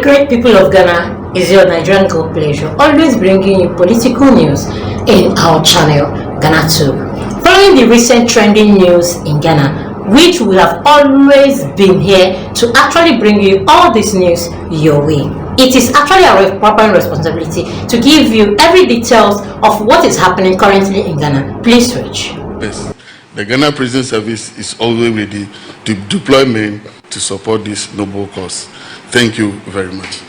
great people of Ghana, is your Nigerian God pleasure, always bringing you political news in our channel, Ghanatube. Following the recent trending news in Ghana, which we have always been here to actually bring you all this news your way. It is actually our proper responsibility to give you every details of what is happening currently in Ghana. Please switch. Yes. The Ghana Prison Service is always ready to deploy men to support this noble cause. Thank you very much.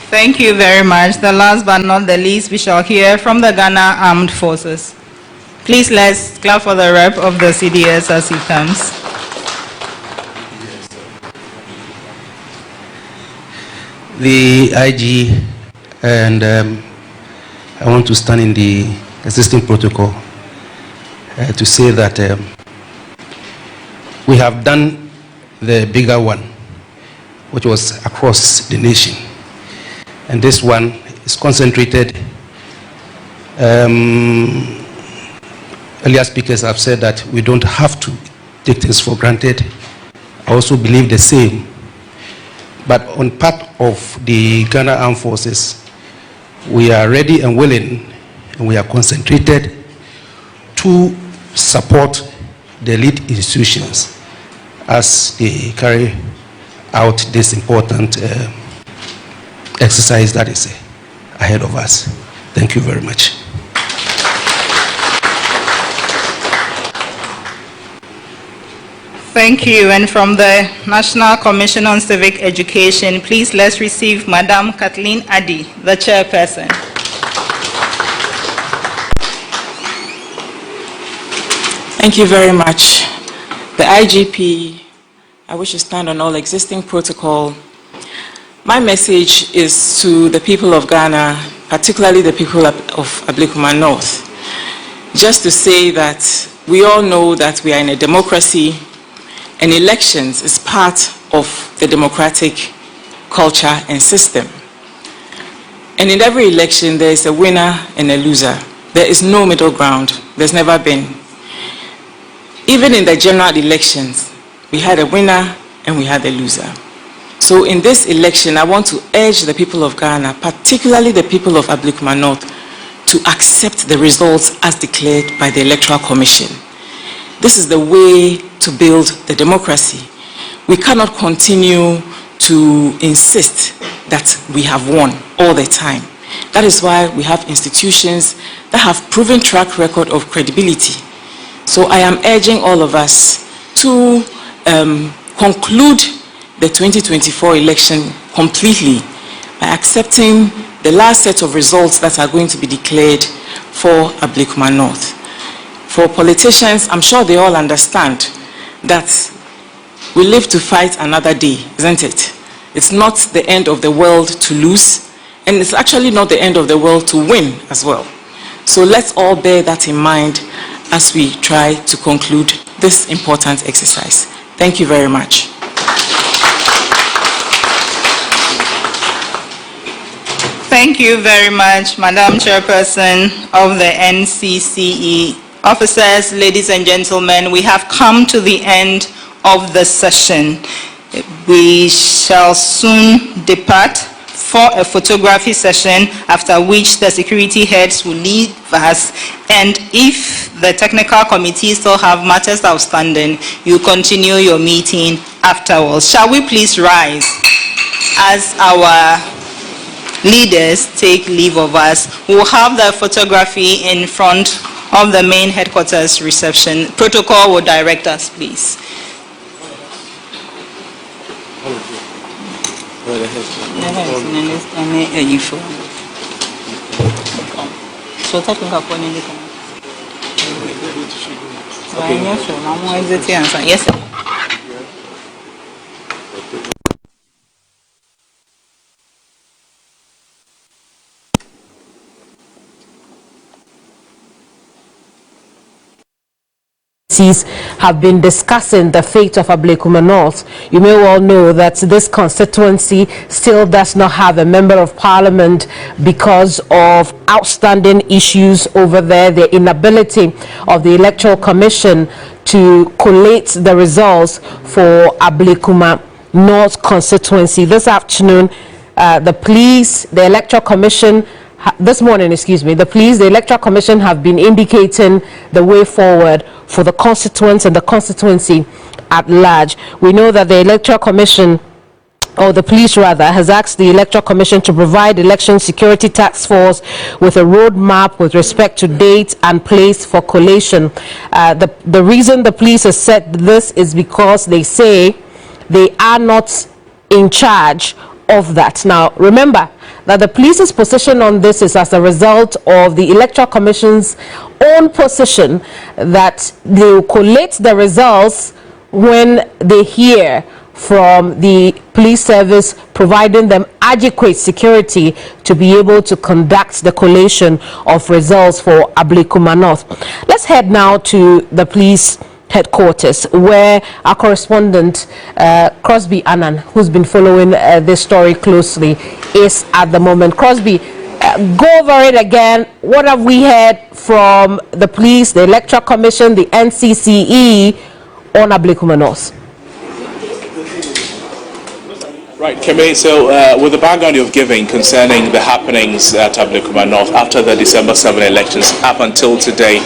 Thank you very much. The last but not the least, we shall hear from the Ghana Armed Forces. Please let's clap for the rep of the CDS as he comes. The IG, and I want to stand in the existing protocol to say that we have done the bigger one, which was across the nation. And this one is concentrated. Earlier speakers have said that we don't have to take things for granted. I also believe the same. But on part of the Ghana Armed Forces, we are ready and willing, and we are concentrated to support the lead institutions as they carry out this important exercise that is ahead of us. Thank you very much. Thank you. And from the National Commission on Civic Education, please let's receive Madam Kathleen Addy, the chairperson. Thank you very much. The IGP, I wish to stand on all existing protocol. My message is to the people of Ghana, particularly the people of Ablekuma North, just to say that we all know that we are in a democracy, and elections is part of the democratic culture and system. And in every election, there is a winner and a loser. There is no middle ground. There's never been. Even in the general elections, we had a winner and we had a loser. So in this election, I want to urge the people of Ghana, particularly the people of Ablekuma North, to accept the results as declared by the Electoral Commission. This is the way to build the democracy. We cannot continue to insist that we have won all the time. That is why we have institutions that have proven track record of credibility. So I am urging all of us to conclude the 2024 election completely by accepting the last set of results that are going to be declared for Ablekuma North. For politicians, I'm sure they all understand that we live to fight another day, isn't it? It's not the end of the world to lose, and it's actually not the end of the world to win as well. So let's all bear that in mind as we try to conclude this important exercise. Thank you very much. Thank you very much, Madam Chairperson of the NCCE. Officers, ladies and gentlemen, we have come to the end of the session. We shall soon depart for a photography session, after which the security heads will leave us. And if the technical committee still have matters outstanding, you continue your meeting afterwards. Shall we please rise as our leaders take leave of us? We'll have the photography in front of the main headquarters reception. Protocol will direct us, please. Yes, sir. have been discussing the fate of Ablekuma North. You may well know that this constituency still does not have a member of parliament because of outstanding issues over there, the inability of the Electoral Commission to collate the results for Ablekuma North constituency. This afternoon, the Electoral Commission, this morning, the Electoral Commission have been indicating the way forward for the constituents and the constituency at large. We know that the Electoral Commission, or the police rather, has asked the Electoral Commission to provide Election Security Task Force with a roadmap with respect to date and place for collation. The reason the police has said this is because they say they are not in charge of that. Now, remember that the police's position on this is as a result of the Electoral Commission's own position that they will collate the results when they hear from the police service, providing them adequate security to be able to conduct the collation of results for Ablekuma North. Let's head now to the police headquarters, where our correspondent Crosby Annan, who's been following this story closely, is at the moment. Crosby, go over it again. What have we heard from the police, the Electoral Commission, the NCCE on Ablekuma North? Right, Kemi, so with the background you've given concerning the happenings at Ablekuma North after the December 7 elections, up until today,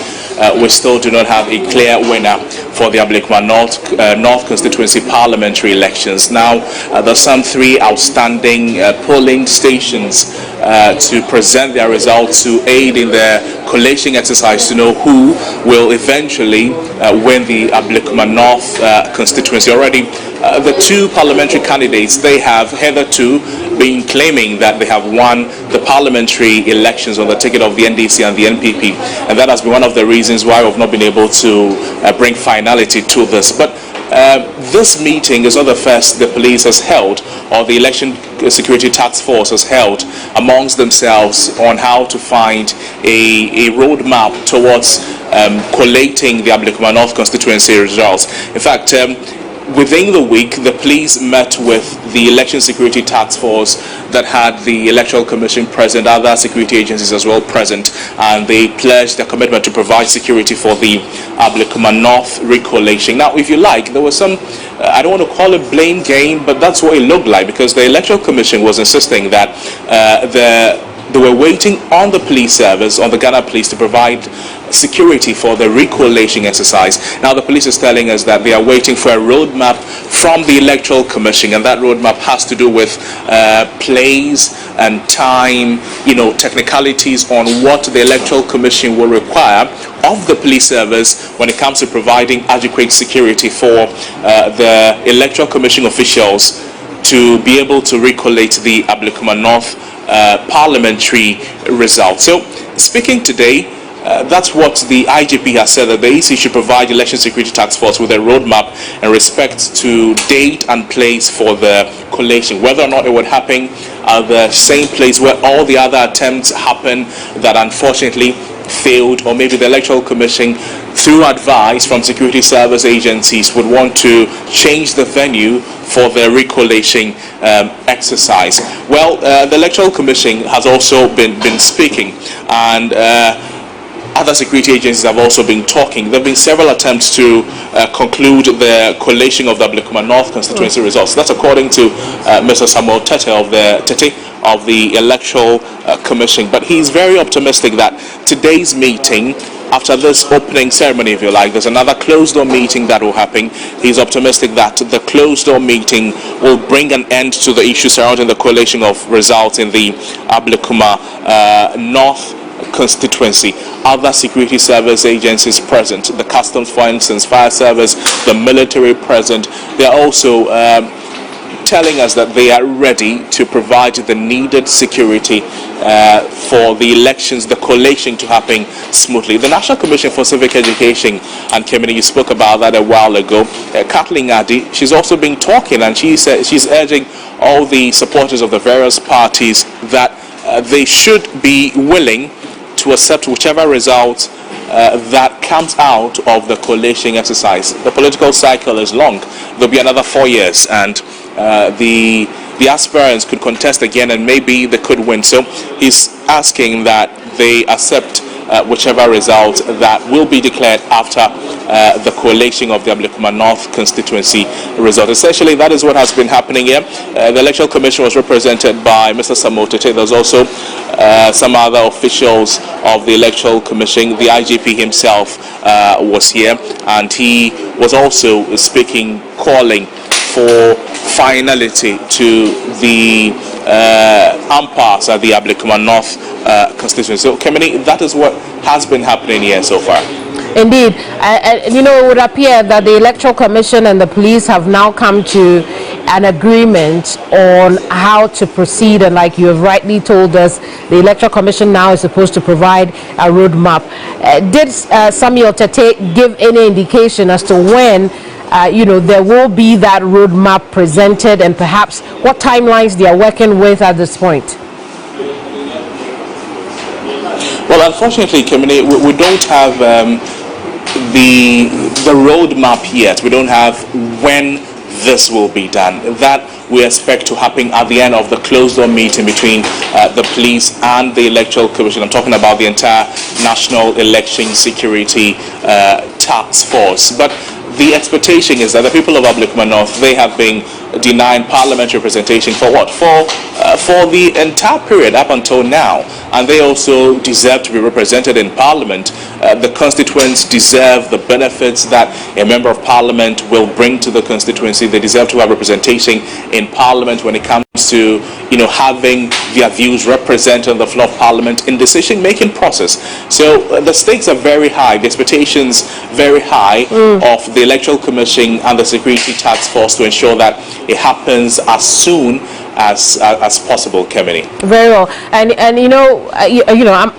we still do not have a clear winner for the Ablekuma North constituency parliamentary elections. Now, there's some 3 outstanding polling stations to present their results to aid in the collation exercise to know who will eventually win the Ablekuma North constituency. Already, the 2 parliamentary candidates, they have hitherto been claiming that they have won the parliamentary elections on the ticket of the NDC and the NPP, and that has been one of the reasons why we've not been able to bring finality to this. But this meeting is not the first the police has held, or the Election Security Task Force has held amongst themselves on how to find a roadmap towards collating the Ablekuma North constituency results. In fact, within the week, the police met with the Election Security Task Force that had the Electoral Commission present, other security agencies as well present, and they pledged their commitment to provide security for the Ablekuma North recollation. Now, if you like, there was some, I don't want to call it blame game, but that's what it looked like, because the Electoral Commission was insisting that they were waiting on the police service, on the Ghana police, to provide security for the recollation exercise. Now the police is telling us that they are waiting for a roadmap from the Electoral Commission, and that roadmap has to do with place and time, technicalities on what the Electoral Commission will require of the police service when it comes to providing adequate security for the Electoral Commission officials to be able to recollate the Ablekuma North parliamentary results. So speaking today, that's what the IGP has said, that the EC should provide Election Security Task Force with a roadmap in respect to date and place for the collation. Whether or not it would happen at the same place where all the other attempts happened that unfortunately failed, or maybe the Electoral Commission, through advice from security service agencies, would want to change the venue for the recollation exercise. Well, the Electoral Commission has also been speaking, and other security agencies have also been talking. There have been several attempts to conclude the collation of the Ablekuma North constituency results. That's according to Mr. Samuel Tete of the Electoral Commission. But he's very optimistic that today's meeting, after this opening ceremony, if you like, there's another closed-door meeting that will happen. He's optimistic that the closed-door meeting will bring an end to the issue surrounding the collation of results in the Ablekuma North constituency. Other security service agencies present, the customs, for instance, fire service, the military present, they are also telling us that they are ready to provide the needed security for the elections, the collation to happen smoothly. The National Commission for Civic Education, and Kemini, you spoke about that a while ago, Kathleen Addy, she's also been talking, and she's urging all the supporters of the various parties that they should be willing to accept whichever result that comes out of the coalition exercise. The political cycle is long. There'll be another 4 years, and the aspirants could contest again, and maybe they could win. So he's asking that they accept whichever result that will be declared after the coalition of the Ablekuma North constituency result. Essentially, that is what has been happening here. The Electoral Commission was represented by Mr. Samotete. There's also some other officials of the Electoral Commission. The IGP himself was here, and he was also speaking, calling for finality to the impasse at the Ablekuma North constituency. So, Kemini, that is what has been happening here so far. Indeed. You know, it would appear that the Electoral Commission and the police have now come to an agreement on how to proceed, and like you have rightly told us, the Electoral Commission now is supposed to provide a roadmap. Did Samuel Tete give any indication as to when there will be that roadmap presented, and perhaps what timelines they are working with at this point? Well, unfortunately, Kemini, we don't have the roadmap yet. We don't have when this will be done. That we expect to happen at the end of the closed-door meeting between the police and the Electoral Commission. I'm talking about the entire National Election Security Task Force. But the expectation is that the people of Ablekuma North, they have been denying parliamentary representation for what? For the entire period up until now. And they also deserve to be represented in Parliament. The constituents deserve the benefits that a member of Parliament will bring to the constituency. They deserve to have representation in Parliament when it comes to, having their views represented on the floor of Parliament in decision-making process. So the stakes are very high, the expectations very high of the Electoral Commission and the Security Task Force to ensure that it happens as soon as possible, Kemini. Very well. And I'm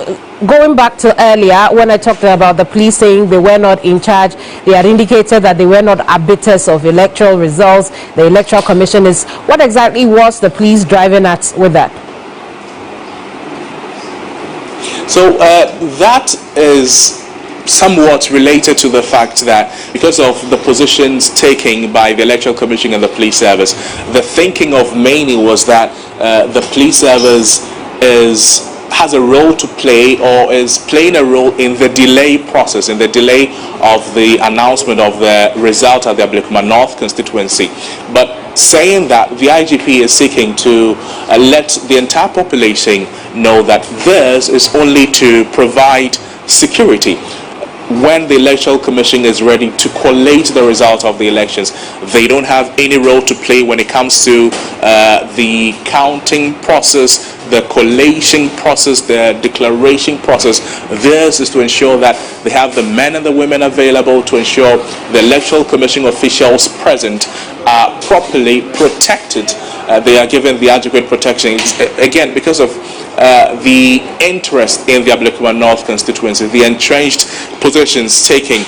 going back to earlier when I talked about the police saying they were not in charge. They had indicated that they were not arbiters of electoral results. The Electoral Commission is. What exactly was the police driving at with that? So that is somewhat related to the fact that because of the positions taken by the Electoral Commission and the police service, the thinking of many was that the police service has a role to play, or is playing a role in the delay process, in the delay of the announcement of the result of the Ablekuma North constituency. But saying that the IGP is seeking to let the entire population know that this is only to provide security. When the Electoral Commission is ready to collate the results of the elections, they don't have any role to play when it comes to the counting process, the collation process, the declaration process. This is to ensure that they have the men and the women available to ensure the Electoral Commission officials present are properly protected. They are given the adequate protection. Again, because of the interest in the Ablekuma North constituency, the entrenched positions taken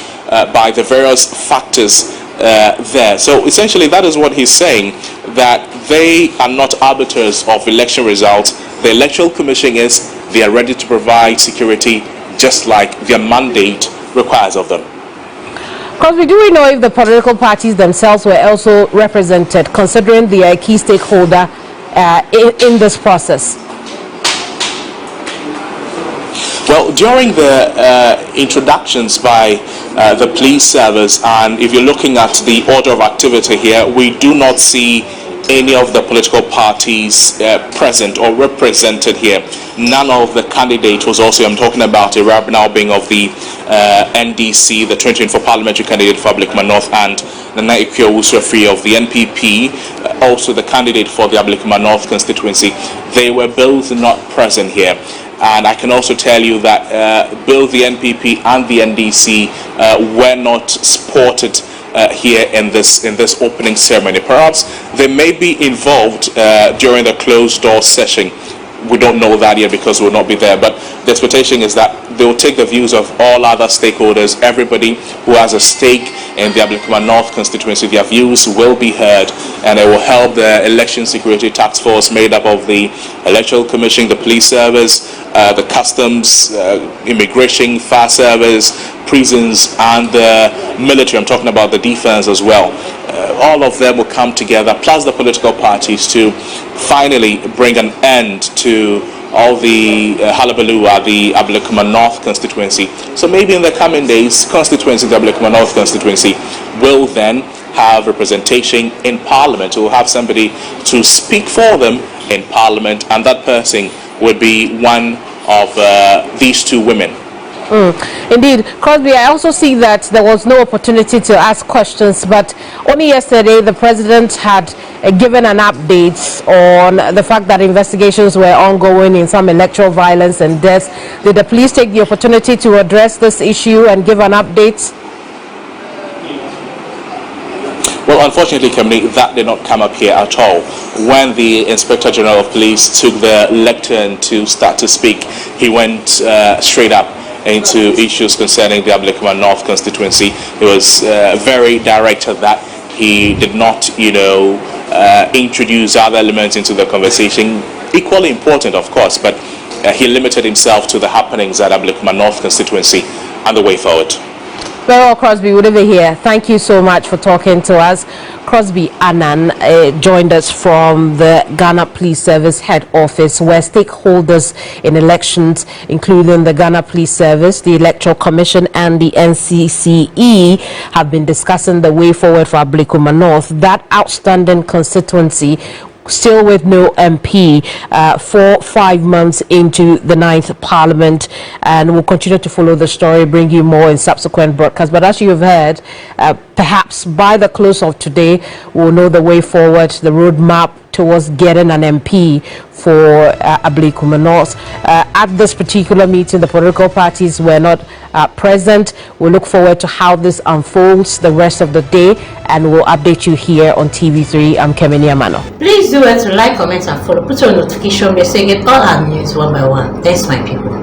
by the various factors there. So essentially that is what he's saying, that they are not arbiters of election results. The Electoral Commission is, they are ready to provide security just like their mandate requires of them. Because do we know if the political parties themselves were also represented, considering they are a key stakeholder in this process? Well, during the introductions by the police service, and if you're looking at the order of activity here, we do not see any of the political parties present or represented here. None of the candidates was also, I'm talking about Irab now being of the NDC, the 2024 parliamentary candidate for Ablekuma North, and Nana Ikyo Usufri of the NPP, also the candidate for the Ablekuma North constituency. They were both not present here. And I can also tell you that both the NPP and the NDC were not spotted here in this opening ceremony. Perhaps they may be involved during the closed-door session. We don't know that yet because we will not be there. But the expectation is that they will take the views of all other stakeholders, everybody who has a stake in the Ablekuma North constituency. Their views will be heard, and it will help the Election Security Task Force made up of the Electoral Commission, the Police Service, the customs, immigration, fire service, prisons, and the military. I'm talking about the defense as well. All of them will come together, plus the political parties, to finally bring an end to all the hullabaloo at the Ablekuma North constituency. So maybe in the coming days, the Ablekuma North constituency will then have representation in Parliament. We'll have somebody to speak for them in Parliament, and that person would be one of these two women. Indeed, Crosby, I also see that there was no opportunity to ask questions, but only yesterday the president had given an update on the fact that investigations were ongoing in some electoral violence and deaths. Did the police take the opportunity to address this issue and give an update? Well, unfortunately, Kamini, that did not come up here at all. When the Inspector General of Police took the lectern to start to speak, he went straight up into issues concerning the Ablekuma North constituency. He was very direct at that. He did not, introduce other elements into the conversation. Equally important, of course, but he limited himself to the happenings at Ablekuma North constituency and the way forward. Well, Crosby, we'll leave it here. Thank you so much for talking to us. Crosby Annan joined us from the Ghana Police Service head office, where stakeholders in elections, including the Ghana Police Service, the Electoral Commission, and the NCCE, have been discussing the way forward for Ablekuma North, that outstanding constituency, still with no MP, 5 months into the 9th Parliament, and we'll continue to follow the story, bring you more in subsequent broadcasts. But as you have heard, perhaps by the close of today, we'll know the way forward, the roadmap towards getting an MP for Ablekuma North. At this particular meeting, the political parties were not present. We look forward to how this unfolds the rest of the day, and we'll update you here on TV3. I'm Kemini Amano. Please do it to like, comment, and follow. Put on notification bell so you get all our news one by one. Thanks, my people.